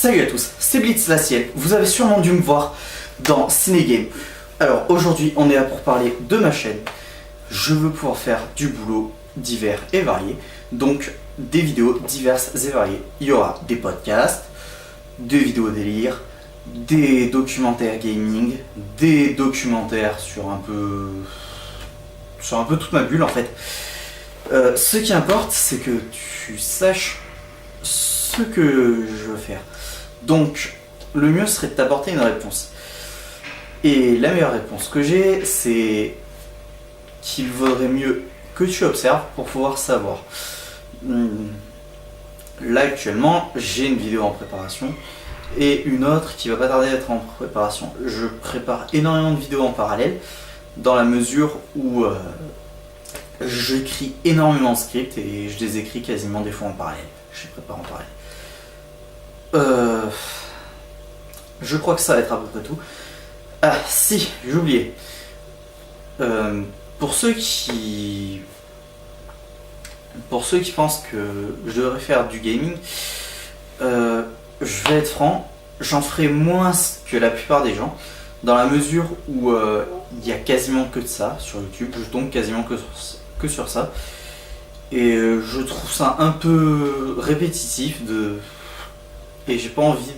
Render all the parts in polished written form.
Salut à tous, c'est Blitz la Ciel. Vous avez sûrement dû me voir dans Cinégame. Alors aujourd'hui, on est là pour parler de ma chaîne. Je veux pouvoir faire du boulot divers et varié. Donc des vidéos diverses et variées. Il y aura des podcasts, des vidéos délire, des documentaires gaming, des documentaires sur un peu toute ma bulle en fait. Ce qui importe, c'est que tu saches ce que je veux faire. Donc, le mieux serait de t'apporter une réponse. Et la meilleure réponse que j'ai, c'est qu'il vaudrait mieux que tu observes pour pouvoir savoir. Là, actuellement, j'ai une vidéo en préparation et une autre qui va pas tarder à être en préparation. Je prépare énormément de vidéos en parallèle dans la mesure où j'écris énormément de scripts et je les écris quasiment des fois en parallèle. Je les prépare en parallèle. Je crois que ça va être à peu près tout. Ah si, j'ai oublié. Pour ceux qui pensent que je devrais faire du gaming, je vais être franc, j'en ferai moins que la plupart des gens, dans la mesure où il y a quasiment que de ça sur YouTube, je tombe quasiment que sur ça. Et je trouve ça un peu répétitif et j'ai pas envie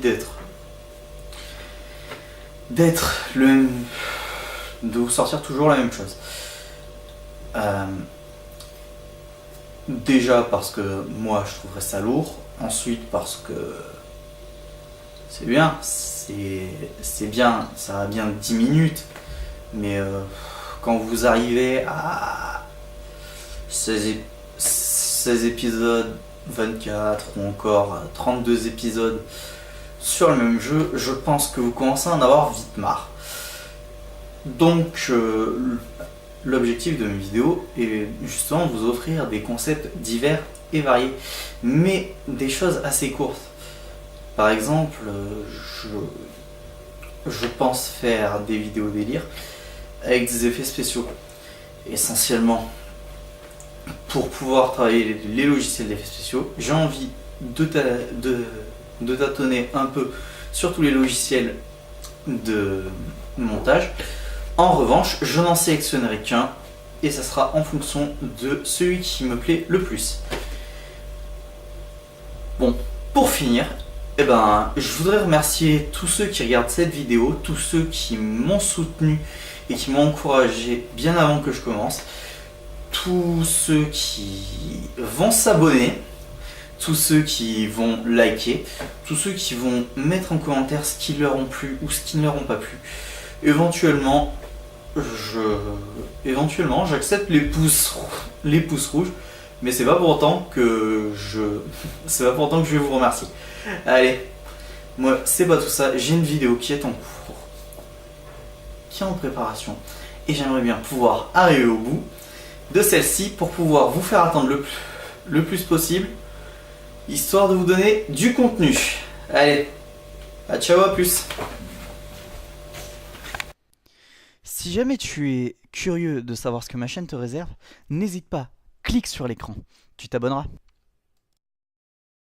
de vous sortir toujours la même chose. Déjà parce que moi je trouverais ça lourd, ensuite parce que c'est bien, ça va bien 10 minutes, mais quand vous arrivez à 16 épisodes, 24 ou encore 32 épisodes sur le même jeu, je pense que vous commencez à en avoir vite marre. Donc l'objectif de mes vidéos est justement de vous offrir des concepts divers et variés, mais des choses assez courtes. Par exemple, je pense faire des vidéos délire avec des effets spéciaux, essentiellement. Pour pouvoir travailler les logiciels d'effets spéciaux, j'ai envie de tâtonner un peu sur tous les logiciels de montage. En revanche, je n'en sélectionnerai qu'un et ça sera en fonction de celui qui me plaît le plus. Bon, pour finir, je voudrais remercier tous ceux qui regardent cette vidéo, tous ceux qui m'ont soutenu et qui m'ont encouragé bien avant que je commence. Tous ceux qui vont s'abonner, tous ceux qui vont liker, tous ceux qui vont mettre en commentaire ce qui leur ont plu ou ce qui ne leur ont pas plu. Éventuellement, j'accepte les pouces rouges, mais c'est pas pour autant que je vais vous remercier. Allez, moi c'est pas tout ça, j'ai une vidéo qui est en cours, qui est en préparation, et j'aimerais bien pouvoir arriver au bout de celle-ci pour pouvoir vous faire attendre le plus possible, histoire de vous donner du contenu. Allez, ciao, à plus. Si jamais tu es curieux de savoir ce que ma chaîne te réserve, n'hésite pas, clique sur l'écran, tu t'abonneras.